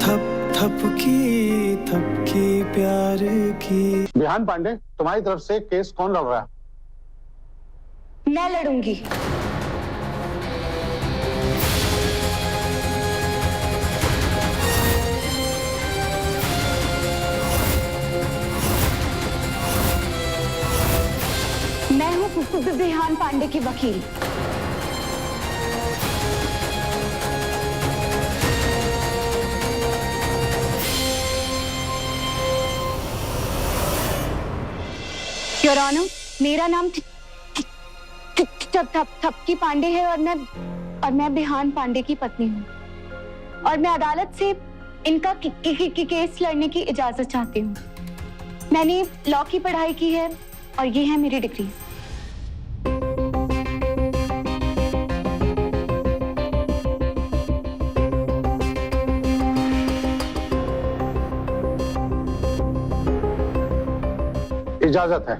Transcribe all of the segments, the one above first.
थप थपकी प्यार की। बिहान पांडे, तुम्हारी तरफ से केस कौन लड़ रहा है? मैं लड़ूंगी। मैं हूँ बिहान पांडे की वकील। योर ऑनर, मेरा नाम थपकी पांडे है और मैं बिहान पांडे की पत्नी हूँ और मैं अदालत से इनका केस लड़ने की इजाजत चाहती हूँ। मैंने लॉ की पढ़ाई की है और ये है मेरी डिग्री। इजाजत है।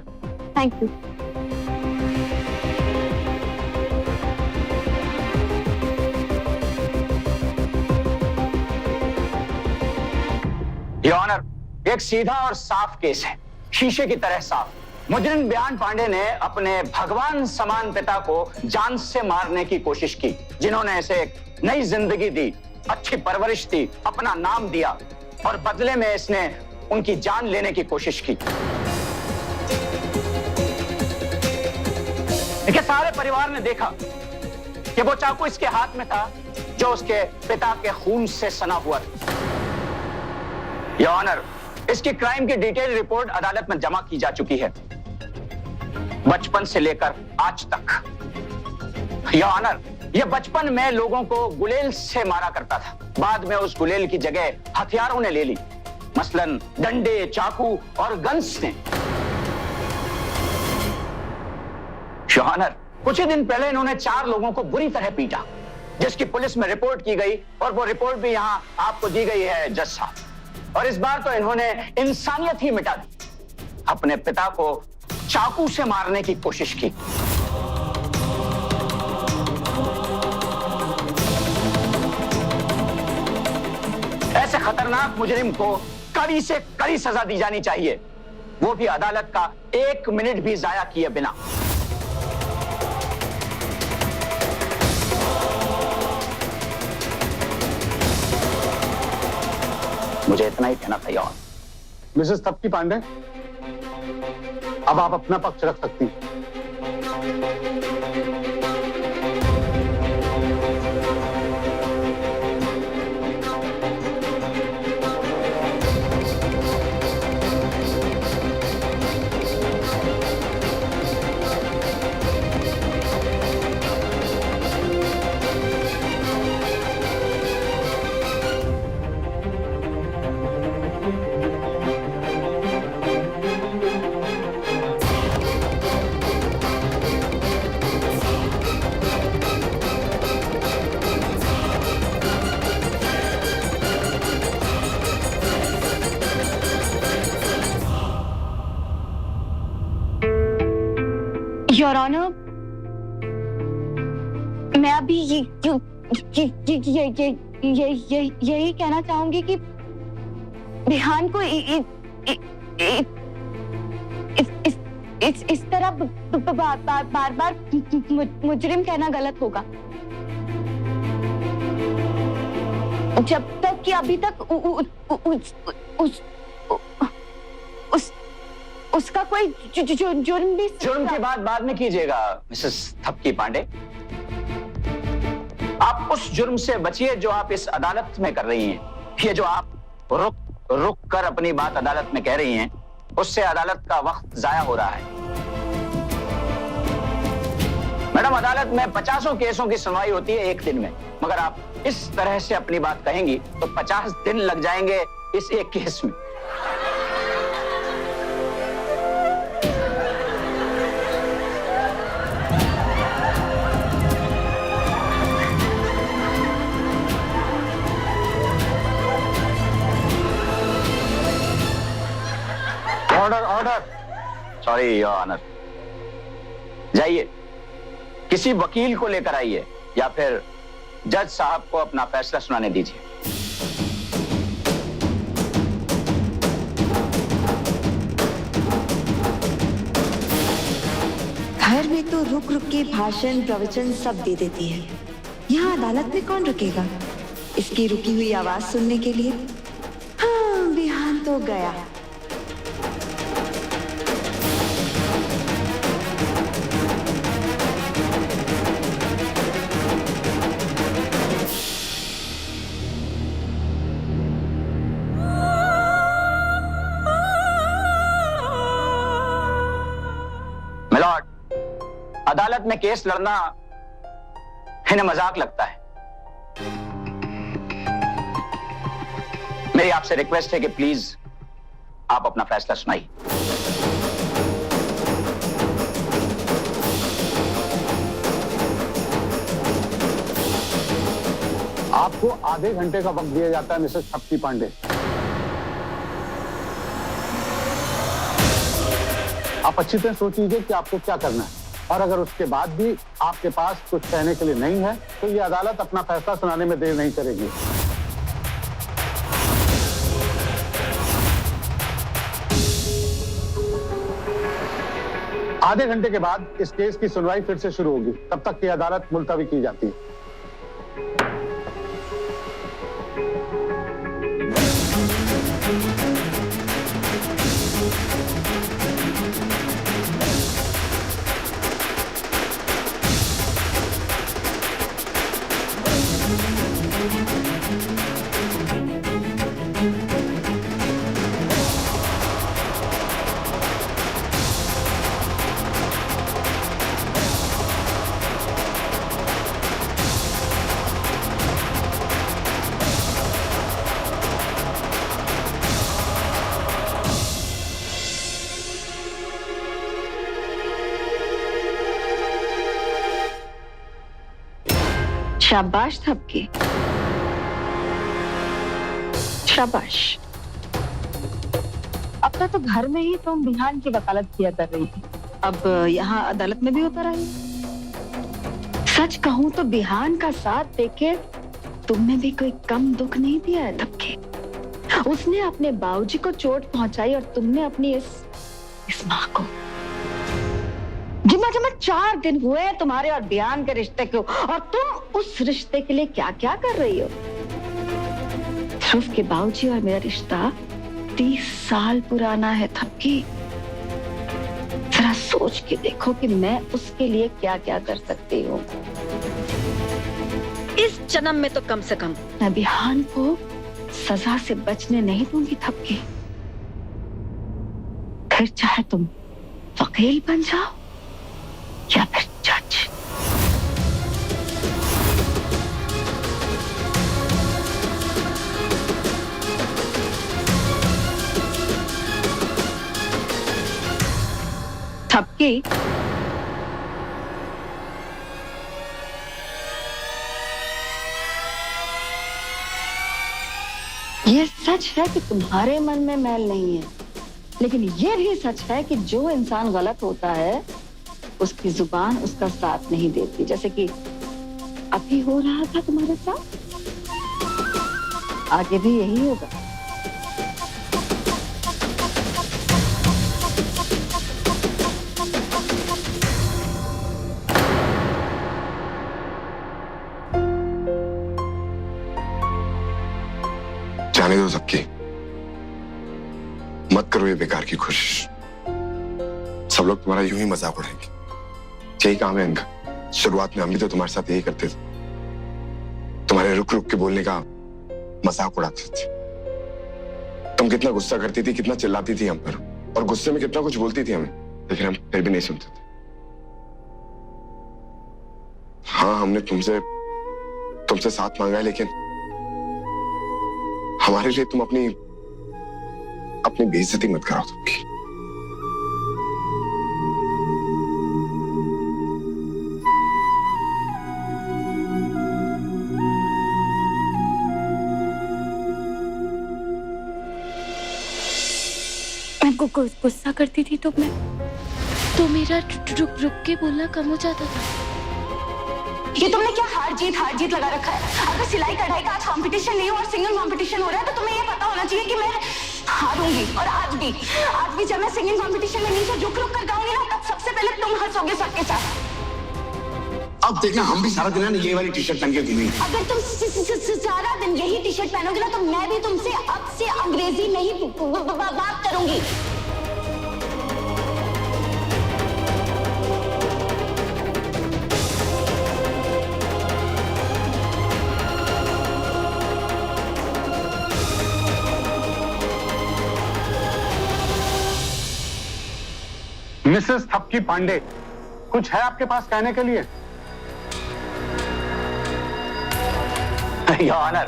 Thank you. योर ऑनर, एक सीधा और साफ केस है, शीशे की तरह साफ। मुजरिम बिहान पांडे ने अपने भगवान समान पिता को जान से मारने की कोशिश की, जिन्होंने इसे एक नई जिंदगी दी, अच्छी परवरिश दी, अपना नाम दिया, और बदले में इसने उनकी जान लेने की कोशिश की। देखिए, सारे परिवार ने देखा कि वो चाकू इसके हाथ में था जो उसके पिता के खून से सना हुआ था। योर ऑनर, इसकी क्राइम की डिटेल रिपोर्ट अदालत में जमा की जा चुकी है, बचपन से लेकर आज तक। योर ऑनर, यह बचपन में लोगों को गुलेल से मारा करता था, बाद में उस गुलेल की जगह हथियारों ने ले ली, मसलन डंडे, चाकू और गन्स ने। योर ऑनर, कुछ ही दिन पहले इन्होंने 4 लोगों को बुरी तरह पीटा, जिसकी पुलिस में रिपोर्ट की गई और वो रिपोर्ट भी यहां आपको दी गई है जज साहब। और इस बार तो इन्होंने इंसानियत ही मिटा दी, अपने पिता को चाकू से मारने की कोशिश की। ऐसे खतरनाक मुजरिम को कड़ी से कड़ी सजा दी जानी चाहिए, वो भी अदालत का 1 मिनट भी जाया किए बिना। मुझे इतना ही कहना था यार। मिसेस थपकी पांडे, अब आप अपना पक्ष रख सकती हैं। योर ऑनर, मैं अभी यही कहना चाहूंगी कि बिहान को इस तरह बार बार मुजरिम कहना गलत होगा, जब तक कि अभी तक उसका कोई जुर्म की बात बाद में कीजिएगा मिसेस थपकी पांडे। आप उस जुर्म से बचिए जो आप इस अदालत में कर रही हैं। ये जो आप रुक कर अपनी बात अदालत में कह रही हैं, उससे अदालत का वक्त जाया हो रहा है। मैडम, अदालत में 50 केसों की सुनवाई होती है 1 दिन में, मगर आप इस तरह से अपनी बात कहेंगी तो 50 दिन लग जाएंगे इस एक केस में। Order, order. Sorry your honour, जाइए, किसी वकील को लेकर आइए या फिर जज साहब को अपना फैसला सुनाने दीजिए। तो रुक रुक के भाषण प्रवचन सब दे देती है। यहाँ अदालत में कौन रुकेगा इसकी रुकी हुई आवाज सुनने के लिए? हाँ, बिहान तो गया। मिलॉर्ड, अदालत में केस लड़ना इन्हें मजाक लगता है। मेरी आपसे रिक्वेस्ट है कि प्लीज आप अपना फैसला सुनाइए। आपको आधे घंटे का वक्त दिया जाता है मिसेस थप्पी पांडे। आप अच्छी तरह सोच लीजिए कि आपको क्या करना है, और अगर उसके बाद भी आपके पास कुछ कहने के लिए नहीं है तो ये अदालत अपना फैसला सुनाने में देर नहीं करेगी। आधे घंटे के बाद इस केस की सुनवाई फिर से शुरू होगी, तब तक की अदालत मुलतवी की जाती है। शाबाश थपकी, शाबाश। अब तक तो घर में ही तुम बिहान की वकालत किया कर रही थी, अब यहाँ अदालत में भी होता रही। सच कहूं तो बिहान का साथ देके तुमने भी कोई कम दुख नहीं दिया है थपकी। उसने अपने बाबूजी को चोट पहुंचाई और तुमने अपनी इस माँ को। जिमा 4 दिन हुए हैं तुम्हारे और बिहान के रिश्ते को, और तुम उस रिश्ते के लिए क्या क्या कर रही हो। ध्रुव के बाबूजी और मेरा रिश्ता 30 साल पुराना है थपकी। जरा सोच के देखो कि मैं उसके लिए क्या क्या कर सकती हूँ। इस जन्म में तो कम से कम मैं बिहान को सजा से बचने नहीं दूंगी थपकी। फिर चाहे तुम वकील बन जाओ या फिर जज। थपकी, ये सच है कि तुम्हारे मन में मैल नहीं है, लेकिन ये भी सच है कि जो इंसान गलत होता है उसकी जुबान उसका साथ नहीं देती, जैसे कि अभी हो रहा था तुम्हारे साथ। आगे भी यही होगा। जाने दो सबकी, मत करो ये बेकार की कोशिश। सब लोग तुम्हारा यूं ही मजाक उड़ाएंगे। यही काम है इनका। शुरुआत में हम भी तो तुम्हारे साथ यही करते थे, तुम्हारे रुक रुक के बोलने का मजाक उड़ाते थे। तुम कितना गुस्सा करती थी, कितना चिल्लाती थी हम पर, और गुस्से में कितना कुछ बोलती थी हमें, लेकिन हम फिर भी नहीं सुनते थे। हाँ, हमने तुमसे साथ मांगा है, लेकिन हमारे लिए तुम अपनी बेइज्जती मत कराओ तुमकी। मैं गुस्सा करती थी तो मेरा रुक के बोलना कम हो जाता था। ये तुमने क्या हार जीत लगा रखा है? अगर सिलाई कढ़ाई का आज कंपटीशन नहीं हो और सिंगिंग कंपटीशन हो रहा है तो तुम्हें ये पता होना चाहिए कि मैं हारूंगी। और आज भी जब मैं सिंगिंग कंपटीशन में नीचे झुक कर गाऊंगी ना, तब सबसे पहले तुम हंसोगे सबके साथ। अब देखना हम भी सारा दिन है ना ये वाली टी शर्ट पहन के घूमेंगे। अगर तुम सारा दिन यही टी शर्ट पहनोगे ना तो मैं भी तुमसे अब से अंग्रेजी नहीं बात करूंगी। मिसेस थपकी पांडे, कुछ है आपके पास कहने के लिए? योर ऑनर,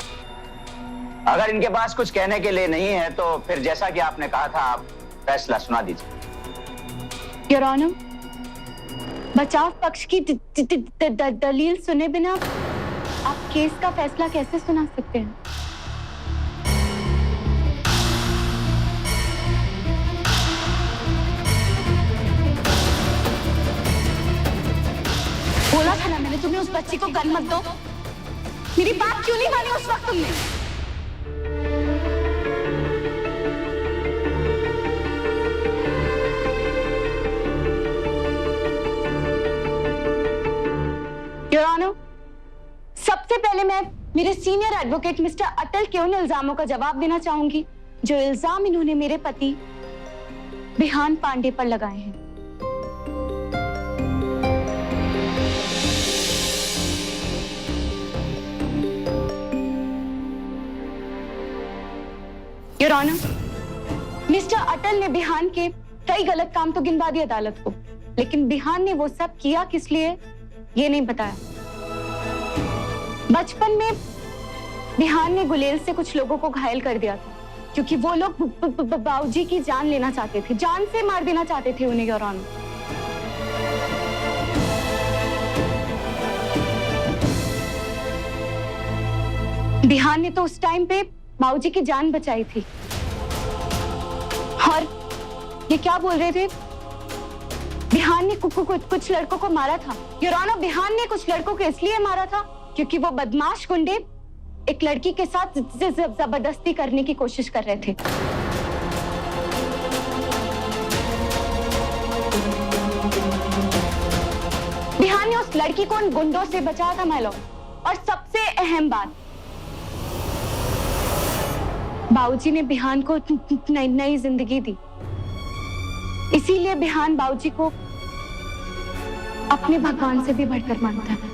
अगर इनके पास कुछ कहने के लिए नहीं है तो फिर जैसा कि आपने कहा था आप फैसला सुना दीजिए। योर ऑनर, बचाव पक्ष की दलील सुने बिना आप केस का फैसला कैसे सुना सकते हैं? बोला था ना मैंने तुम्हें उस बच्ची को गन मत दो। मेरी बात क्यों नहीं मानी उस वक्त तुमने? योर ऑनर, सबसे पहले मैं मेरे सीनियर एडवोकेट मिस्टर अटल के उन इल्जामों का जवाब देना चाहूंगी जो इल्जाम इन्होंने मेरे पति बिहान पांडे पर लगाए हैं। योर ऑनर, मिस्टर अटल ने बिहान के कई गलत काम तो गिनवा दिए अदालत को, लेकिन बिहान ने वो सब किया किस लिए ये नहीं बताया। बचपन में बिहान ने गुलेल से कुछ लोगों को घायल कर दिया था क्योंकि वो लोग बाबूजी की जान लेना चाहते थे, जान से मार देना चाहते थे उन्हें। योर ऑनर, बिहान ने तो उस टाइम पे बाबूजी की जान बचाई थी। और ये क्या बोल रहे थे? बिहान ने कुछ लड़कों को मारा था। योर ऑनर, बिहान ने कुछ लड़कों को इसलिए मारा था क्योंकि वो बदमाश गुंडे एक लड़की के साथ जबरदस्ती करने की कोशिश कर रहे थे। बिहान ने उस लड़की को उन गुंडों से बचाया था माय लॉर्ड। और सबसे अहम बात, बाबूजी ने बिहान को नई जिंदगी दी, इसीलिए बिहान बाबूजी को अपने भगवान से भी बढ़कर मानता है।